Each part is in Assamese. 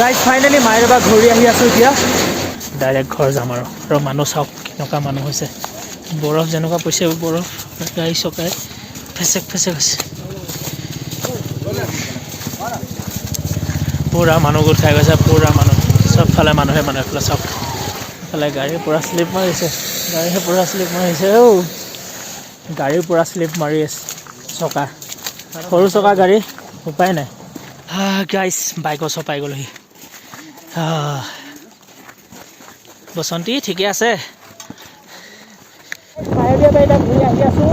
গাইজ ফাইনেলি মায়েৰ পৰা ঘূৰি আহি আছোঁ এতিয়া ডাইৰেক্ট ঘৰ যাম আৰু মানুহ চাওক কেনেকুৱা মানুহ হৈছে বৰফ যেনেকুৱা পৰিছে বৰফ গাড়ী চকাই ফেচেক ফেচেক হৈছে পুৰা মানুহ গোট খাই গৈছে পুৰা মানুহ চবফালে মানুহে এফালে চাওক এফালে গাড়ীৰ পুৰা শ্লিপ মাৰিছে গাড়ীৰ পুৰা শ্লিপ মাৰি আছে চকা সৰু চকা গাড়ী উপায় নাই গাইজ বাইকৰ ওচৰ পাই গ'লোহি বসন্তী ঠিকে আছে মায়'দিয়া বাৰীত ঘূৰি আহি আছোঁ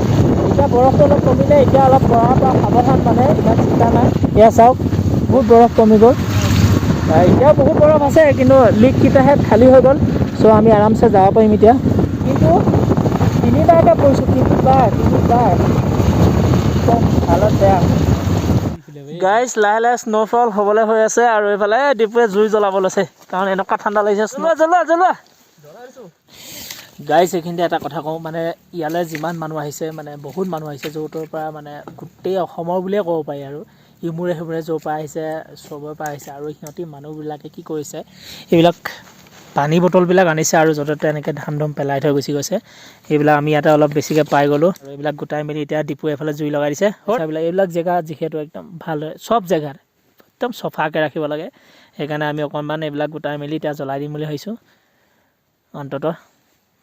এতিয়া বৰফটো অলপ কমিলে এতিয়া অলপ পৰাৰ পৰা সাৱধান মানে ইমান চিন্তা নাই এয়া চাওক বহুত বৰফ কমি গ'ল এতিয়াও বহুত বৰফ আছে কিন্তু লিককেইটাহে খালী হৈ গ'ল চ' আমি আৰামছে যাব পাৰিম এতিয়া কিন্তু তিনিবাৰকৈ পৰিছোঁ তিনিবাৰ হালত বেয়া গাইজ লাহে লাহে স্ন'ফল হ'বলৈ হৈ আছে আৰু এইফালে ডিপুৱে জুই জ্বলাব লৈছে কাৰণ এনেকুৱা ঠাণ্ডা লাগিছে জ্বলোৱা গাইজ এইখিনিতে এটা কথা কওঁ মানে ইয়ালৈ যিমান মানুহ আহিছে মানে বহুত মানুহ আহিছে য'ৰ ত'ৰ পৰা মানে গোটেই অসমৰ বুলিয়ে ক'ব পাৰি আৰু ইমূৰে সিমূৰে য'ৰ পৰা আহিছে চবৰে পৰা আহিছে আৰু সিহঁতি মানুহবিলাকে কি কৰিছে এইবিলাক পানী বটলবিলাক আনিছে আৰু য'তে ত'তে এনেকৈ ধাম ধুম পেলাই থৈ গুচি গৈছে এইবিলাক আমি ইয়াতে অলপ বেছিকৈ পাই গ'লোঁ আৰু এইবিলাক গোটাই মেলি এতিয়া ডিপুৱে এফালে জুই লগাই দিছে এইবিলাক জেগা যিহেতু একদম ভাল হয় চব জেগাত একদম চফাকৈ ৰাখিব লাগে সেইকাৰণে আমি অকণমান এইবিলাক গোটাই মেলি এতিয়া জ্বলাই দিম বুলি ভাবিছোঁ অন্ততঃ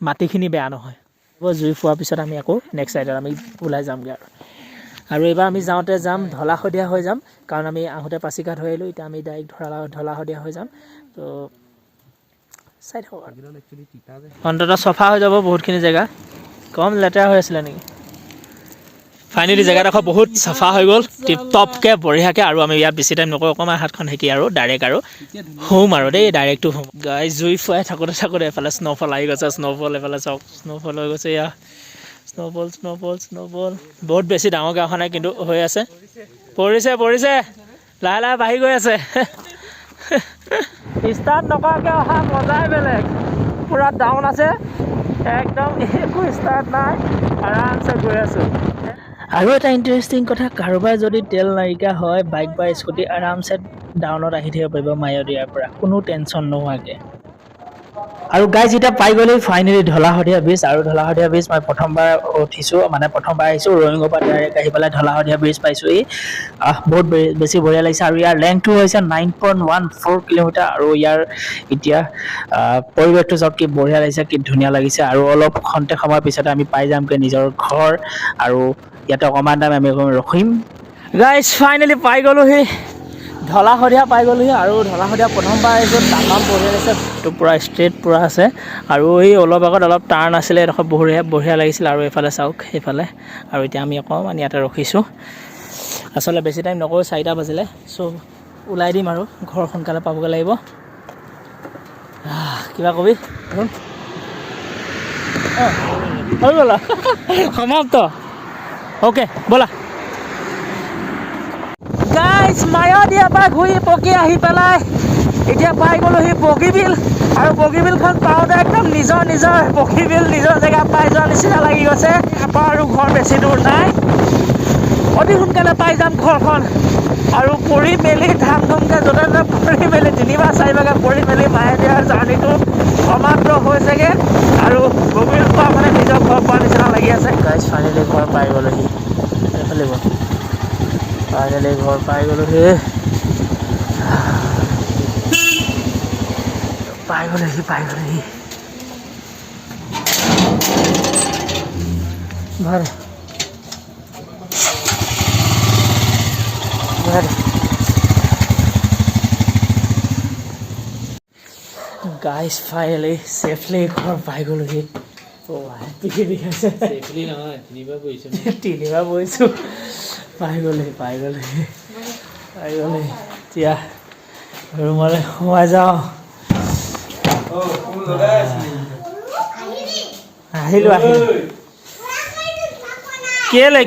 মাটিখিনি বেয়া নহয় জুই ফোৱাৰ পিছত আমি আকৌ নেক্সট চাইডত আমি ওলাই যামগৈ আৰু এইবাৰ আমি যাওঁতে যাম ঢলা শদিয়া হৈ যাম কাৰণ আমি আহোঁতে পাছিঘাট হৈ আহিলোঁ এতিয়া আমি ডাইৰেক্ট ঢলা শদিয়া হৈ যাম তো চাই থাকক অন্ততঃ চফা হৈ যাব বহুতখিনি জেগা কম লেতেৰা হৈ আছিলে নেকি ফাইনেলি জেগাডোখৰ বহুত চাফা হৈ গ'ল টিপ টপকৈ বঢ়িয়াকৈ আৰু আমি ইয়াত বেছি টাইম নকৰোঁ অকণমান হাতখন সেকি আৰু ডাইৰেক্ট আৰু হোম আৰু দেই ডাইৰেক্টটো হোম গাই জুই ফুৱাই থাকোঁতে এফালে স্ন'ফল আহি গৈছে স্ন'ফল এফালে চাওক স্ন'ফল হৈ গৈছে এয়া স্ন'ফল বহুত বেছি ডাঙৰকৈ অহা নাই কিন্তু হৈ আছে পৰিছে লাহে লাহে বাঢ়ি গৈ আছে ষ্টাৰ্ট নকৰাকৈ অহা মজাই বেলেগ পুৰা ডাউন আছে একদম একো ষ্টাৰ্ট নাই আৰামছে গৈ আছোঁ আৰু এটা ইণ্টাৰেষ্টিং কথা কাৰোবাৰ যদি তেল নাইকিয়া হয় বাইক বা স্কুটি আৰামছে ডাউনত আহি থাকিব পাৰিব মায়'দিয়াৰ পৰা কোনো টেনশ্যন নোহোৱাকৈ আৰু গাইজ এতিয়া পাই গ'লেই ফাইনেলি ঢলা শদিয়া ব্ৰিজ আৰু ঢলা শদিয়া ব্ৰিজ মই প্ৰথমবাৰ উঠিছোঁ মানে প্ৰথমবাৰ আহিছোঁ ৰয়িঙৰ পৰা ডাইৰেক্ট আহি পেলাই ঢলা শদিয়া ব্ৰিজ পাইছোঁহি বহুত বেছি বঢ়িয়া লাগিছে আৰু ইয়াৰ লেংথটো হৈছে 9.14 কিলোমিটাৰ আৰু ইয়াৰ এতিয়া পৰিৱেশটো চাওক কি বঢ়িয়া লাগিছে কি ধুনীয়া লাগিছে আৰু অলপ খন্তেক সময়ৰ পিছতে আমি পাই যামগৈ নিজৰ ঘৰ আৰু ইয়াতে অকণমান টাইম আমি ৰখিম গাইজ ফাইনেলি পাই গ'লোহি ঢলা শদিয়া পাই গ'লোহি আৰু ঢলা শদিয়া প্ৰথমবাৰ আহিছোঁ তামাম বঢ়িয়া লাগিছে তো পূৰা ষ্ট্ৰেইট পূৰা আছে আৰু এই অলপ আগত অলপ টাৰ্ণ আছিলে এডোখৰ বঢ়িয়া লাগিছিল আৰু এইফালে চাওক সেইফালে আৰু এতিয়া আমি অকণমান ইয়াতে ৰখিছোঁ আচলতে বেছি টাইম নকৰোঁ 4টা বাজিলে চ' ওলাই দিম আৰু ঘৰ সোনকালে পাবগৈ লাগিব কিবা কবি হৈ গ'ল সমাপ্ত অ'কে ব'লা গাইজ মায়'দিয়াৰ পৰা ঘূৰি পকি আহি পেলাই এতিয়া পাই গ'লোহি বগীবিল আৰু বগীবিলখন পাওঁতে একদম নিজৰ বগীবিল নিজৰ জেগা পাই যোৱা নিচিনা লাগি গৈছে ইয়াৰপৰা আৰু ঘৰ বেছি দূৰ নাই অতি সোনকালে পাই যাম ঘৰখন আৰু পৰি মেলি ধাম ধুমকৈ য'তে ত'তে পৰি মেলি 3-4বাৰকৈ পৰি মেলি মায়'দিয়াৰ জাৰ্ণিটো সমাপ্ত হৈছেগৈ আৰু বগীবিল পোৱা মানে নিজৰ ঘৰ পোৱাৰ নিচিনা লাগি আছে গাইজ ফাইনেলি ঘৰ পাই গ'লোহি এইফালে ফাইনেলি ঘৰ পাই গ'লোহি পাই গ'লোহি ভাল গাইজ ফাইনেলি চেফলি ঘৰ পাই গ'লোহি পিঠি আছে তিনিবাৰ বহিছোঁ পাই গ'লোহি এতিয়া ৰুমলৈ সোমাই যাওঁ আহিলোঁ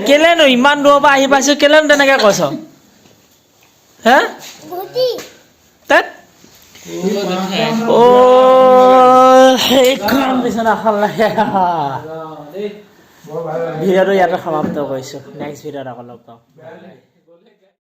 কেলেনো ইমান দূৰৰ পৰা আহি পাইছোঁ কেলেনো তেনেকৈ কৈছ হে তাত সেইখন বিচনাখন লাগে ভিডিঅ'টো ইয়াতে সমাপ্ত কৰিছোঁ নেক্সট ভিডিঅ'ত আকৌ লগ পাম